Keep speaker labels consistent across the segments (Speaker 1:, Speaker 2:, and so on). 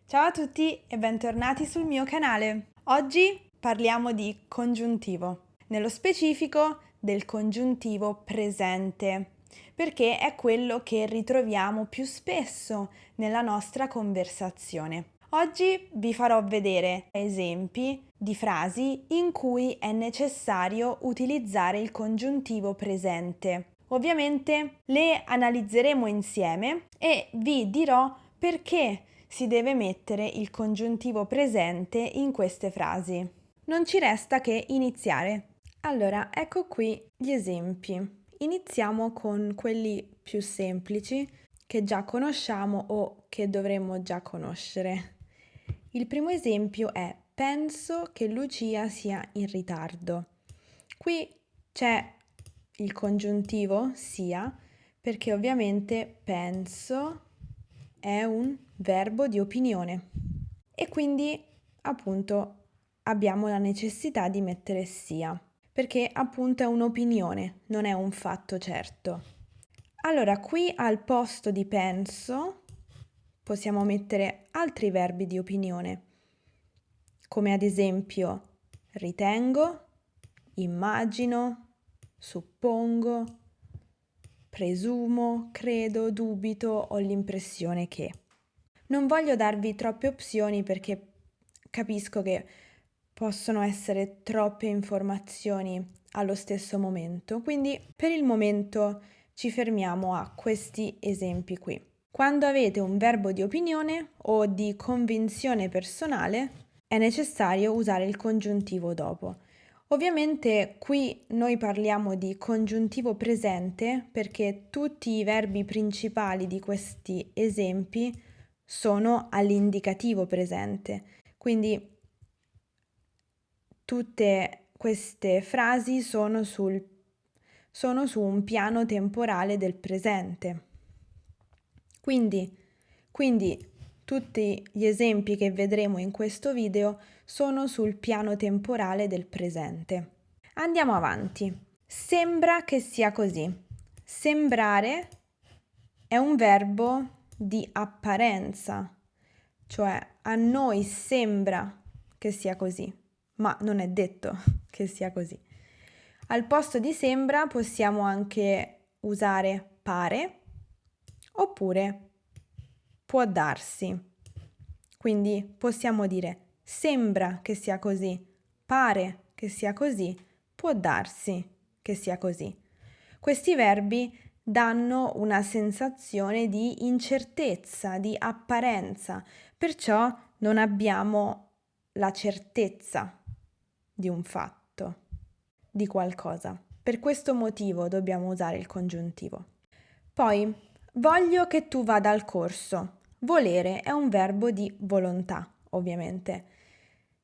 Speaker 1: Ciao a tutti e bentornati sul mio canale. Oggi parliamo di congiuntivo, nello specifico del congiuntivo presente, perché è quello che ritroviamo più spesso nella nostra conversazione. Oggi vi farò vedere esempi di frasi in cui è necessario utilizzare il congiuntivo presente. Ovviamente le analizzeremo insieme e vi dirò perché si deve mettere il congiuntivo presente in queste frasi. Non ci resta che iniziare. Allora, ecco qui gli esempi. Iniziamo con quelli più semplici che già conosciamo o che dovremmo già conoscere. Il primo esempio è: penso che Lucia sia in ritardo. Qui c'è il congiuntivo sia perché ovviamente penso è un verbo di opinione e quindi appunto abbiamo la necessità di mettere sia perché appunto è un'opinione, non è un fatto certo. Allora qui al posto di penso possiamo mettere altri verbi di opinione, come ad esempio ritengo, immagino, suppongo, presumo, credo, dubito, ho l'impressione che. Non voglio darvi troppe opzioni perché capisco che possono essere troppe informazioni allo stesso momento, quindi per il momento ci fermiamo a questi esempi qui. Quando avete un verbo di opinione o di convinzione personale, è necessario usare il congiuntivo dopo. Ovviamente qui noi parliamo di congiuntivo presente perché tutti i verbi principali di questi esempi sono all'indicativo presente. Quindi tutte queste frasi sono su un piano temporale del presente. Quindi tutti gli esempi che vedremo in questo video sono sul piano temporale del presente. Andiamo avanti. Sembra che sia così. Sembrare è un verbo di apparenza, cioè a noi sembra che sia così, ma non è detto che sia così. Al posto di sembra possiamo anche usare pare oppure può darsi. Quindi possiamo dire sembra che sia così, pare che sia così, può darsi che sia così. Questi verbi danno una sensazione di incertezza, di apparenza, perciò non abbiamo la certezza di un fatto, di qualcosa. Per questo motivo dobbiamo usare il congiuntivo. Poi, voglio che tu vada al corso. Volere è un verbo di volontà, ovviamente.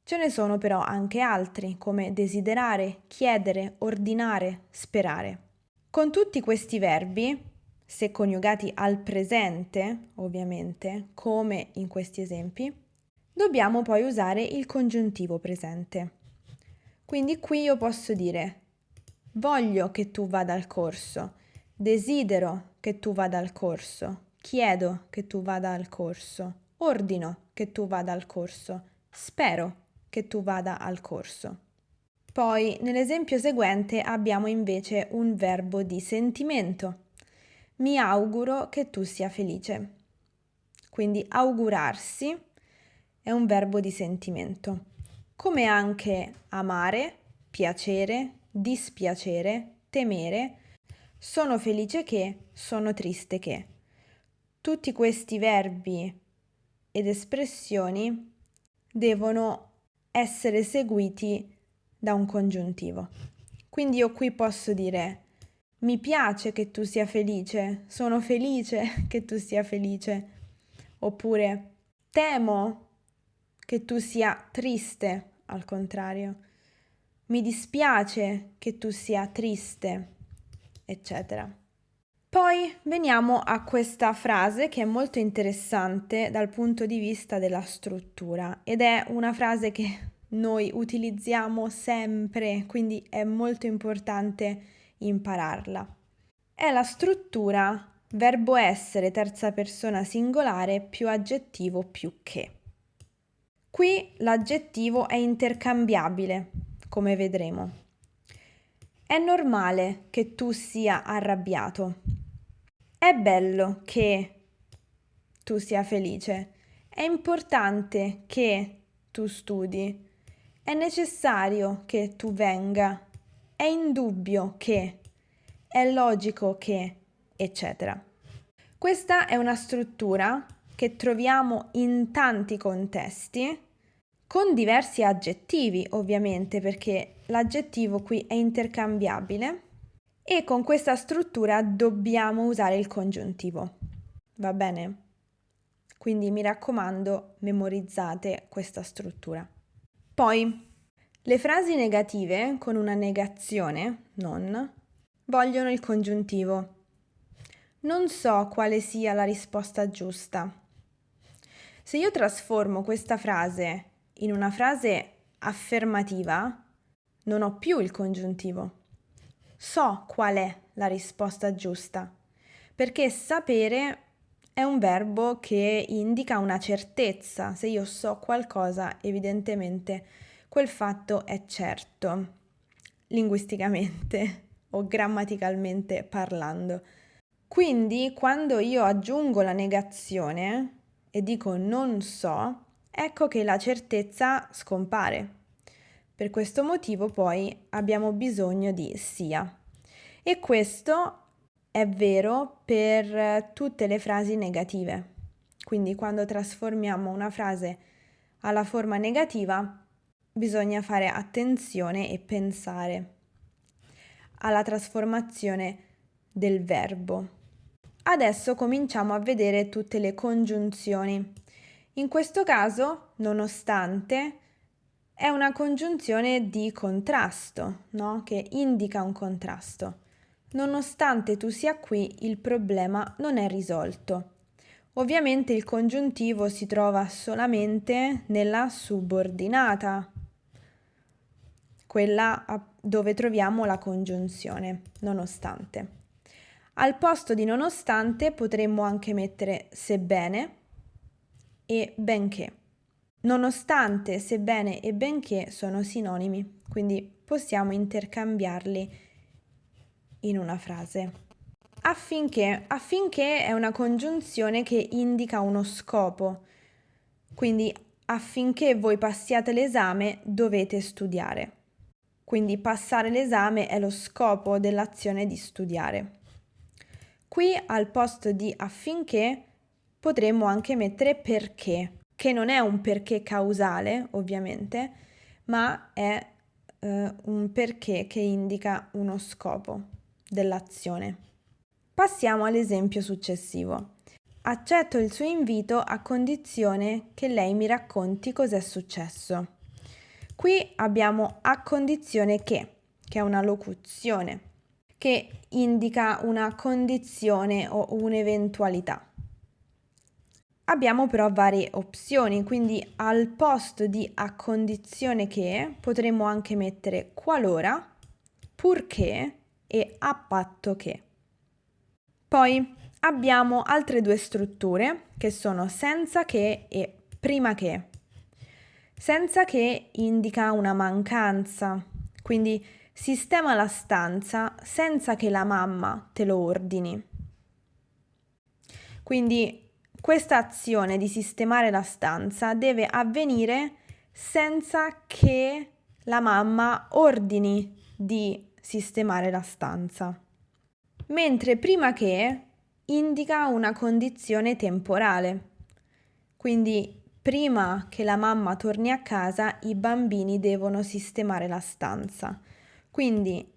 Speaker 1: Ce ne sono però anche altri, come desiderare, chiedere, ordinare, sperare. Con tutti questi verbi, se coniugati al presente, ovviamente, come in questi esempi, dobbiamo poi usare il congiuntivo presente. Quindi qui io posso dire voglio che tu vada al corso, desidero che tu vada al corso, chiedo che tu vada al corso, ordino che tu vada al corso, spero che tu vada al corso. Poi nell'esempio seguente abbiamo invece un verbo di sentimento. Mi auguro che tu sia felice. Quindi augurarsi è un verbo di sentimento, come anche amare, piacere, dispiacere, temere, sono felice che, sono triste che. Tutti questi verbi ed espressioni devono essere seguiti da un congiuntivo. Quindi io qui posso dire mi piace che tu sia felice, sono felice che tu sia felice, oppure temo che tu sia triste, al contrario. Mi dispiace che tu sia triste, eccetera. Poi veniamo a questa frase che è molto interessante dal punto di vista della struttura ed è una frase che noi utilizziamo sempre, quindi è molto importante impararla. È la struttura verbo essere terza persona singolare più aggettivo più che. Qui l'aggettivo è intercambiabile, come vedremo. È normale che tu sia arrabbiato. È bello che tu sia felice. È importante che tu studi. È necessario che tu venga. È indubbio che. È logico che, eccetera. Questa è una struttura che troviamo in tanti contesti, con diversi aggettivi ovviamente, perché l'aggettivo qui è intercambiabile e con questa struttura dobbiamo usare il congiuntivo. Va bene? Quindi mi raccomando, memorizzate questa struttura. Poi, le frasi negative con una negazione, non, vogliono il congiuntivo. Non so quale sia la risposta giusta. Se io trasformo questa frase in una frase affermativa, non ho più il congiuntivo. So qual è la risposta giusta, perché sapere è un verbo che indica una certezza. Se io so qualcosa, evidentemente quel fatto è certo, linguisticamente o grammaticalmente parlando. Quindi, quando io aggiungo la negazione e dico non so, ecco che la certezza scompare. Per questo motivo poi abbiamo bisogno di sia. E questo è vero per tutte le frasi negative. Quindi quando trasformiamo una frase alla forma negativa, bisogna fare attenzione e pensare alla trasformazione del verbo. Adesso cominciamo a vedere tutte le congiunzioni. In questo caso, nonostante, è una congiunzione di contrasto, no? Che indica un contrasto. Nonostante tu sia qui, il problema non è risolto. Ovviamente il congiuntivo si trova solamente nella subordinata, quella dove troviamo la congiunzione, nonostante. Al posto di nonostante potremmo anche mettere sebbene e benché. Nonostante, sebbene e benché sono sinonimi, quindi possiamo intercambiarli in una frase. Affinché è una congiunzione che indica uno scopo, quindi affinché voi passiate l'esame dovete studiare. Quindi passare l'esame è lo scopo dell'azione di studiare. Qui al posto di affinché potremmo anche mettere perché, che non è un perché causale ovviamente, ma è un perché che indica uno scopo dell'azione. Passiamo all'esempio successivo. Accetto il suo invito a condizione che lei mi racconti cos'è successo. Qui abbiamo a condizione che è una locuzione che indica una condizione o un'eventualità. Abbiamo però varie opzioni, quindi al posto di a condizione che potremmo anche mettere qualora, purché e a patto che. Poi abbiamo altre due strutture che sono senza che e prima che. Senza che indica una mancanza, quindi sistema la stanza senza che la mamma te lo ordini. Quindi questa azione di sistemare la stanza deve avvenire senza che la mamma ordini di sistemare la stanza. Mentre prima che indica una condizione temporale. Quindi prima che la mamma torni a casa i bambini devono sistemare la stanza. Quindi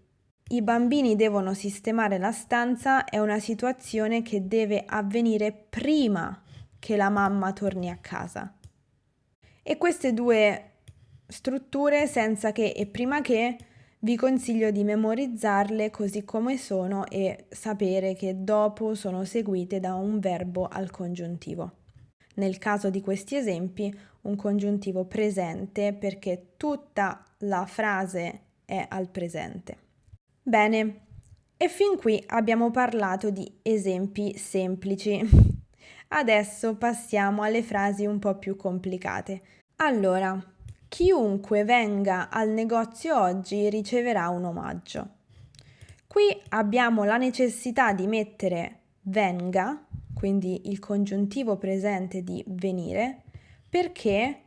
Speaker 1: i bambini devono sistemare la stanza è una situazione che deve avvenire prima che la mamma torni a casa. E queste due strutture, senza che e prima che, vi consiglio di memorizzarle così come sono e sapere che dopo sono seguite da un verbo al congiuntivo. Nel caso di questi esempi, un congiuntivo presente perché tutta la frase è al presente. Bene, e fin qui abbiamo parlato di esempi semplici. Adesso passiamo alle frasi un po' più complicate. Allora, chiunque venga al negozio oggi riceverà un omaggio. Qui abbiamo la necessità di mettere venga, quindi il congiuntivo presente di venire, perché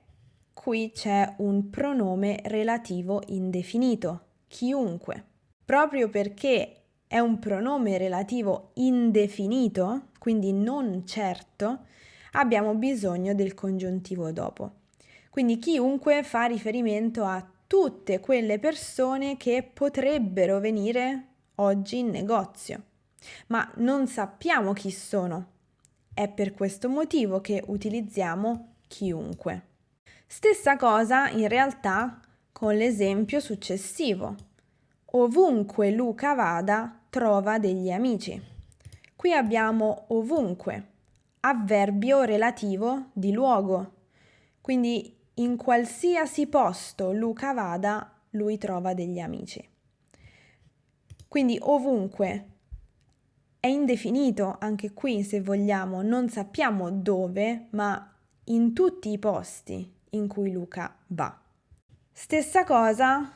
Speaker 1: qui c'è un pronome relativo indefinito, chiunque. Proprio perché è un pronome relativo indefinito, quindi non certo, abbiamo bisogno del congiuntivo dopo. Quindi chiunque fa riferimento a tutte quelle persone che potrebbero venire oggi in negozio, ma non sappiamo chi sono. È per questo motivo che utilizziamo chiunque. Stessa cosa in realtà con l'esempio successivo. Ovunque Luca vada, trova degli amici. Qui abbiamo ovunque, avverbio relativo di luogo. Quindi in qualsiasi posto Luca vada, lui trova degli amici. Quindi ovunque è indefinito anche qui, se vogliamo, non sappiamo dove, ma in tutti i posti in cui Luca va. Stessa cosa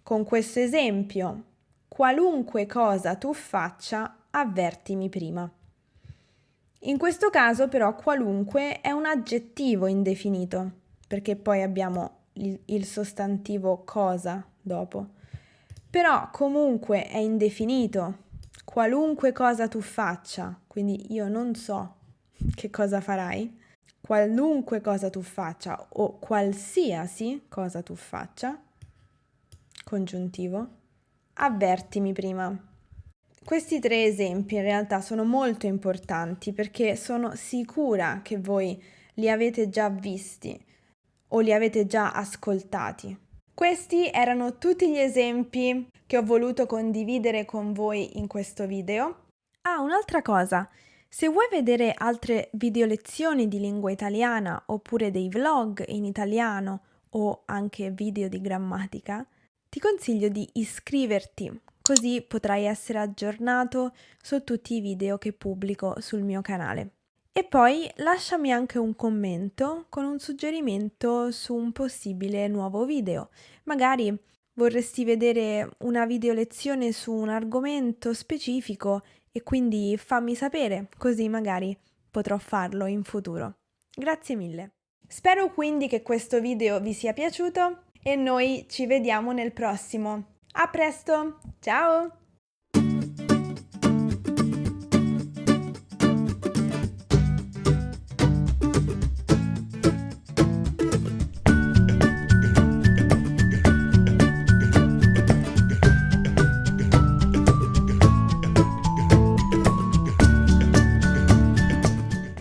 Speaker 1: con questo esempio. Qualunque cosa tu faccia, avvertimi prima. In questo caso però qualunque è un aggettivo indefinito, perché poi abbiamo il sostantivo cosa dopo. Però comunque è indefinito, qualunque cosa tu faccia, quindi io non so che cosa farai, qualunque cosa tu faccia o qualsiasi cosa tu faccia, congiuntivo, avvertimi prima. Questi 3 esempi in realtà sono molto importanti perché sono sicura che voi li avete già visti o li avete già ascoltati. Questi erano tutti gli esempi che ho voluto condividere con voi in questo video. Ah, un'altra cosa, se vuoi vedere altre video lezioni di lingua italiana oppure dei vlog in italiano o anche video di grammatica, ti consiglio di iscriverti, così potrai essere aggiornato su tutti i video che pubblico sul mio canale. E poi lasciami anche un commento con un suggerimento su un possibile nuovo video. Magari vorresti vedere una video lezione su un argomento specifico e quindi fammi sapere, così magari potrò farlo in futuro. Grazie mille. Spero quindi che questo video vi sia piaciuto e noi ci vediamo nel prossimo. A presto, ciao!